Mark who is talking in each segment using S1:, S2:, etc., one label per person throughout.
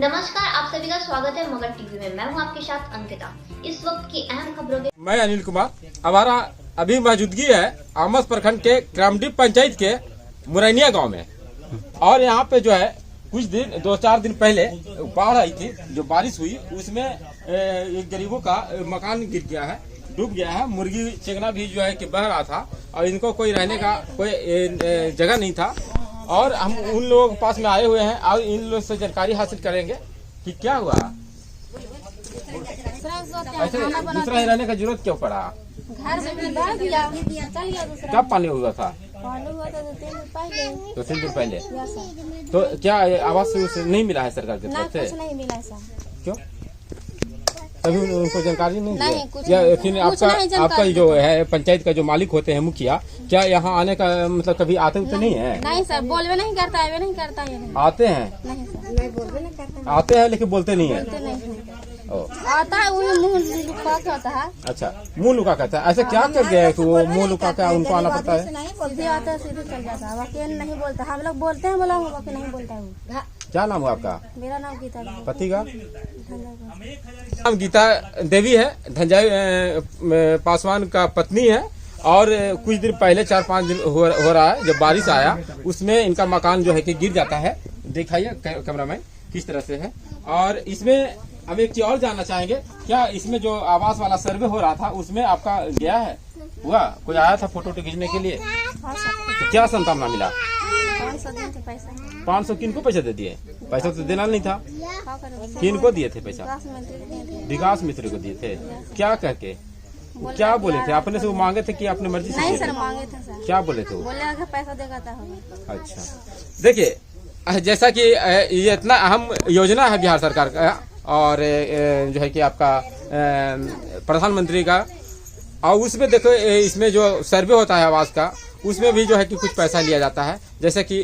S1: नमस्कार, आप सभी का स्वागत है मगर टीवी में। मैं हूं आपके साथ अंकिता। इस वक्त की अहम खबरों के
S2: मैं अनिल कुमार। हमारा अभी मौजूदगी है आमस प्रखंड के क्रामडीप पंचायत के मुरैनिया गांव में। और यहाँ पे जो है कुछ दिन 2-4 दिन पहले बाढ़ आई थी, जो बारिश हुई उसमें एक गरीबों का मकान गिर गया है, डूब गया है। मुर्गी चेगना भी जो है कि बह रहा था और इनको कोई रहने का कोई जगह नहीं था। और हम उन लोगों के पास में आए हुए हैं और इन लोगों से जानकारी हासिल करेंगे कि क्या हुआ, ऐसे दूसरा ही रहने का जरूरत क्यों पड़ा,
S3: घर में बाढ़ गया, चल गया दूसरा।
S2: कब पानी हुआ था?
S3: पानी हुआ था 2-3 दिन पहले।
S2: 2-3 दिन पहले।
S3: Yes sir.
S2: तो क्या आवास से नहीं मिला है सरकार की
S3: ना
S2: तरफ से?
S3: कुछ नहीं मिला सर।
S2: क्यों? अभी उनको जानकारी नहीं
S3: नहीं,
S2: दी
S3: कुछ
S2: या
S3: नहीं।
S2: फिर
S3: कुछ नहीं
S2: आपका
S3: जानकारी
S2: जो है पंचायत का जो मालिक होते हैं मुखिया, क्या यहाँ आने का मतलब कभी आते होते नहीं है?
S3: नहीं सर, बोलवे नहीं करता है, वे नहीं करता है। नहीं
S2: आते हैं?
S3: नहीं सर, नहीं बोलवे नहीं करता है।
S2: आते हैं लेकिन बोलते नहीं है।
S3: बोलते नहीं।
S2: ओ,
S3: आता है वो मुंह लुका के होता है।
S2: अच्छा, मुंह लुका कहता है। ऐसे क्या कर गया है कि वो मुंह लुका के उनको आना पड़ता है?
S3: सीधे आता है, सीधे चल जाता है। वकील नहीं बोलता, हम लोग बोलते हैं, बोला वकील नहीं बोलता है वो।
S2: क्या नाम है आपका?
S3: मेरा नाम गीता है।
S2: पति का
S3: धन्यवाद।
S2: नाम गीता देवी है, धनंजय पासवान का पत्नी है। और कुछ दिन पहले 4-5 दिन हो रहा है, जब बारिश आया उसमें इनका मकान जो है कि गिर जाता है। दिखाइए कैमरामैन किस तरह से है। और इसमें हम एक चीज और जानना चाहेंगे, क्या इसमें जो आवास वाला सर्वे हो रहा था उसमें आपका गया है, हुआ कोई आया था फोटो खींचने के लिए? तो क्या संतावना मिला?
S3: 500 दिन थे पैसा।
S2: 500 किनको पैसा दे दिए? पैसा तो देना नहीं था।
S3: क्या करें?
S2: किनको दिए थे पैसा?
S3: विकास मंत्री को दिए थे।
S2: विकास मित्र को दिए थे। क्या करके, क्या बोले थे? अपने से वो मांगे थे कि अपने मर्जी से
S3: नहीं
S2: दिए
S3: सर,
S2: थे?
S3: मांगे थे सर।
S2: क्या बोले थे वो?
S3: बोले अगर पैसा देगा तो होगा।
S2: अच्छा, देखिए जैसा कि ये इतना अहम योजना है बिहार सरकार का और जो है कि आपका प्रधानमंत्री का, और उसमें देखो इसमें जो सर्वे होता है आवास का उसमें भी जो है कि कुछ पैसा लिया जाता है। जैसे कि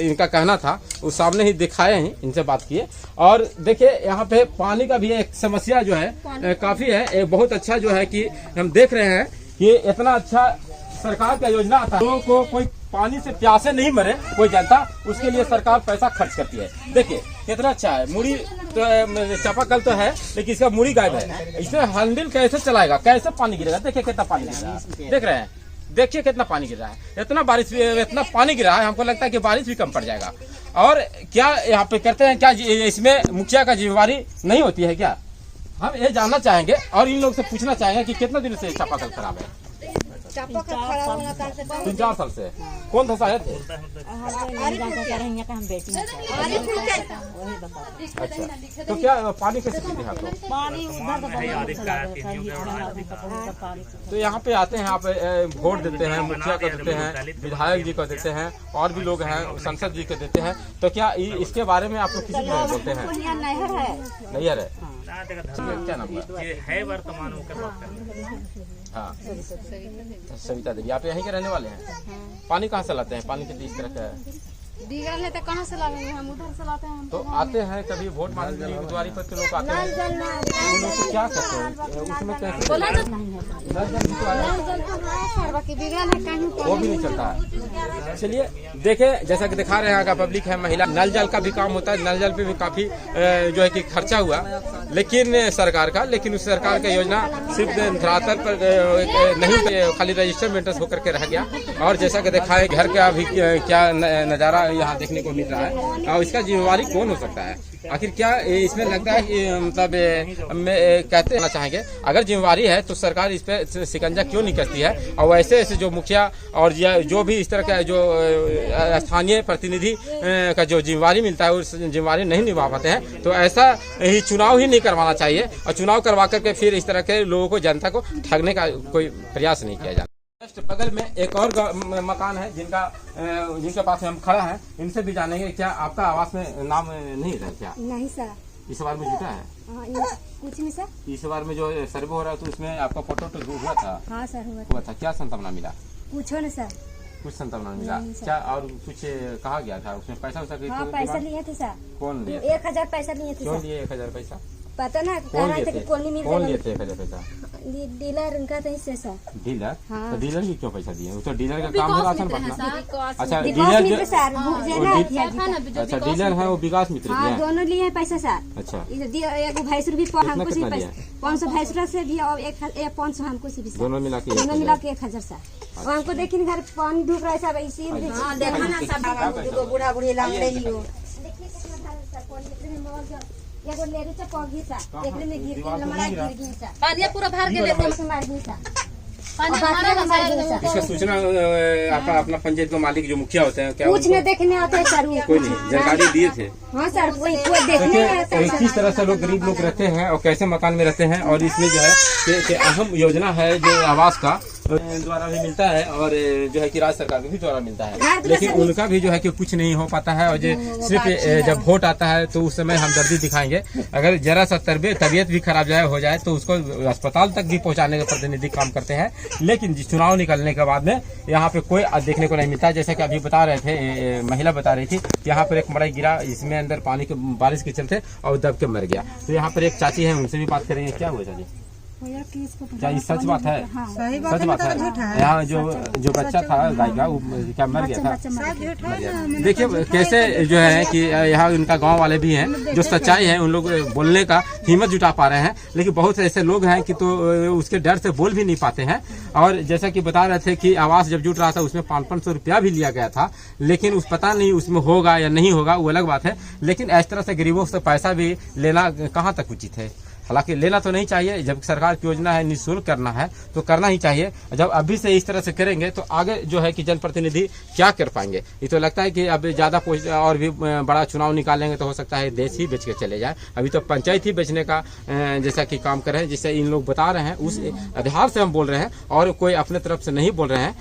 S2: इनका कहना था, उस सामने ही दिखाए हैं, इनसे बात किए। और देखिए यहाँ पे पानी का भी एक समस्या जो है काफी है। बहुत अच्छा जो है कि हम देख रहे हैं कि इतना अच्छा सरकार का योजना आता है, लोगों को कोई पानी से प्यासे नहीं मरे कोई जनता, उसके लिए सरकार पैसा खर्च करती है। देखिए कितना अच्छा है। मुड़ी तो चापाकल तो है लेकिन इसका मुड़ी गायब है। इसमें हैंडल कैसे चलाएगा, कैसे पानी गिरेगा? देखिए कितना पानी गिर रहा है, देख रहे हैं, देखिए कितना पानी गिर रहा है। इतना बारिश, इतना पानी गिरा है, हमको लगता है कि बारिश भी कम पड़ जाएगा। और क्या यहाँ पे करते हैं, क्या इसमें मुखिया का जिम्मेवारी नहीं होती है क्या? हम ये जानना चाहेंगे और इन लोग से पूछना चाहेंगे कि कितना दिन से चापाकल खराब है? 3-4 साल से। कौन धसाए थे? अच्छा, तो क्या पानी कैसे पीते हैं आप लोग? तो यहाँ पे आते हैं, आप वोट देते हैं, मुखिया को देते हैं, विधायक जी को देते हैं, और भी लोग हैं संसद जी को देते हैं। तो क्या इसके बारे में आप लोग किसी को बोलते हैं? नैयर है। क्या नाम है?
S4: वर्तमान
S2: हाँ, सविता देवी। आप यहीं के रहने वाले हैं? पानी कहाँ से लाते हैं? पानी कितनी इस तरह का है?
S3: बिगड़ल है तो कहाँ से लाएंगे, हम उधर से लाते हैं।
S2: तो आते हैं कभी वोट मांगने के लिए गुरुद्वारी पर के लोग आते हैं, उन लोग को क्या करते हैं? उसमें कैसे नल जल भी तो आया, वो भी नहीं चलता है। चलिए देखे, जैसा कि दिखा रहे हैं का पब्लिक है, महिला नल जल का भी काम होता है। नल जल पे भी काफी जो है कि खर्चा हुआ, लेकिन सरकार का, लेकिन उस सरकार का योजना सिर्फ धरातल पर नहीं, खाली रजिस्टर मेंटेनेंस होकर के रह गया। और जैसा कि दिखाए घर का भी क्या नजारा यहाँ देखने को मिल रहा है, और इसका जिम्मेवारी कौन हो सकता है? आखिर क्या इसमें लगता है कि मतलब कहते रहना चाहेंगे, अगर जिम्मेवारी है तो सरकार इस पे शिकंजा क्यों नहीं कसती है? और वैसे ऐसे जो मुखिया और जो भी इस तरह का जो स्थानीय प्रतिनिधि का जो जिम्मेवारी मिलता है उस जिम्मेवारी नहीं निभा पाते हैं, तो ऐसा ही चुनाव ही नहीं करवाना चाहिए। और चुनाव करवा करके फिर इस तरह के लोगों को, जनता को ठगने का कोई प्रयास नहीं किया जाता। बगल में एक और मकान है जिनके पास हम खड़ा हैं, इनसे भी जानेंगे क्या आपका आवास में नाम नहीं है क्या?
S3: नहीं सर,
S2: इस बार में जुटा है?
S3: कुछ नहीं सर।
S2: इस बार में जो सर्वे हो रहा है तो उसमें आपका फोटो तो हुआ था?
S3: हाँ सर,
S2: हुआ था। क्या संतावना मिला?
S3: पूछो ना सर।
S2: कुछ संतावना मिला क्या? और कुछ कहा गया था उसमें पैसा वैसा?
S3: हाँ, पैसा लिए थे सर।
S2: कौन लिए?
S3: 1000 पैसा लिए थे।
S2: क्यों लिए 1000 पैसा?
S3: पता ना कह
S2: कौन
S3: रहे थे
S2: लेते
S3: कि कॉलोनी मिल
S2: कौन
S3: जाएगा।
S2: लेते हैं पहले पैसा?
S3: डीलर उनका तो हिस्से सा
S2: डीलर।
S3: हाँ।
S2: तो डीलर भी क्यों पैसा दिए? वो तो डीलर का काम है राशन बांटना। अच्छा
S3: विकास
S2: डीलर
S3: मित्र
S2: जो
S3: सर भूख जे ना अथिया जी का।
S2: अच्छा डीलर है वो विकास मित्र
S3: हाँ
S2: जी हैं।
S3: दोनों लिए हैं पैसा सर।
S2: अच्छा
S3: एगो भैंसुर भी हमको से
S2: कितना
S3: पैसा 500 भैंसुरा से भी और 500 हमको से भी सर।
S2: दोनों मिला के
S3: दोनों मिला के 1000 सर। और हमको देखिए घर पानी धूप रहा है सब इसी
S4: देखो ना सब बूढ़ा बूढ़ी लंगड़े लियो
S3: एगो लेरी से पगी सा एकरे में गिर के लमड़ा गिर गई सा
S4: पानी पूरा भर के लेते
S3: से मार गई सा
S4: पानी हमारा
S3: मार गई सा
S2: इसका सूचना आपका अपना पंचायत का मालिक जो मुखिया होते हैं क्या
S3: कुछ न देखने आते हैं सर वो।
S2: कोई नहीं जानकारी दिए थे?
S3: हाँ सर कोई देखने नहीं आता
S2: देखिए
S3: है
S2: किस तरह से लोग गरीब लोग रहते हैं और कैसे मकान में रहते हैं, और इसमें जो है कि अहम योजना है जो आवास का द्वारा भी मिलता है और जो है कि राज्य सरकार के भी द्वारा मिलता है, लेकिन उनका भी जो है कि कुछ नहीं हो पाता है। और जो सिर्फ जब वोट आता है तो उस समय हमदर्दी दिखाएंगे, अगर जरा सा तबीयत भी खराब हो जाए तो उसको अस्पताल तक भी पहुंचाने के प्रतिनिधि काम करते हैं, लेकिन चुनाव निकलने के बाद में यहाँ पे कोई देखने को नहीं मिलता। जैसे कि अभी बता रहे थे, महिला बता रही थी कि यहाँ पर एक मड़ई गिरा, इसमें अंदर पानी के बारिश के चलते और दब के मर गया। तो यहाँ पर एक चाची है, उनसे भी बात करेंगे। क्या हुआ चाची? क्या ये सच बात है? सच बात है। यहाँ जो बच्चा था गाय का वो क्या मर गया था? देखिए कैसे जो है कि यहाँ उनका गांव वाले भी हैं जो सच्चाई है, उन लोग बोलने का हिम्मत जुटा पा रहे हैं, लेकिन बहुत ऐसे लोग हैं कि तो उसके डर से बोल भी नहीं पाते हैं। और जैसा कि बता रहे थे कि आवास जब जुट रहा था उसमें 500 रुपया भी लिया गया था, लेकिन उस पता नहीं उसमें होगा या नहीं होगा वो अलग बात है, लेकिन इस तरह से गरीबों से पैसा भी लेना कहाँ तक उचित है? हालांकि लेना तो नहीं चाहिए, जब सरकार की योजना है निःशुल्क करना है तो करना ही चाहिए। जब अभी से इस तरह से करेंगे तो आगे जो है कि जनप्रतिनिधि क्या कर पाएंगे? ये तो लगता है कि अब ज्यादा और भी बड़ा चुनाव निकालेंगे तो हो सकता है देश ही बेच के चले जाए। अभी तो पंचायत ही बेचने का जैसा कि काम कर रहे हैं, जिससे इन लोग बता रहे हैं उस आधार से हम बोल रहे हैं और कोई अपने तरफ से नहीं बोल रहे हैं।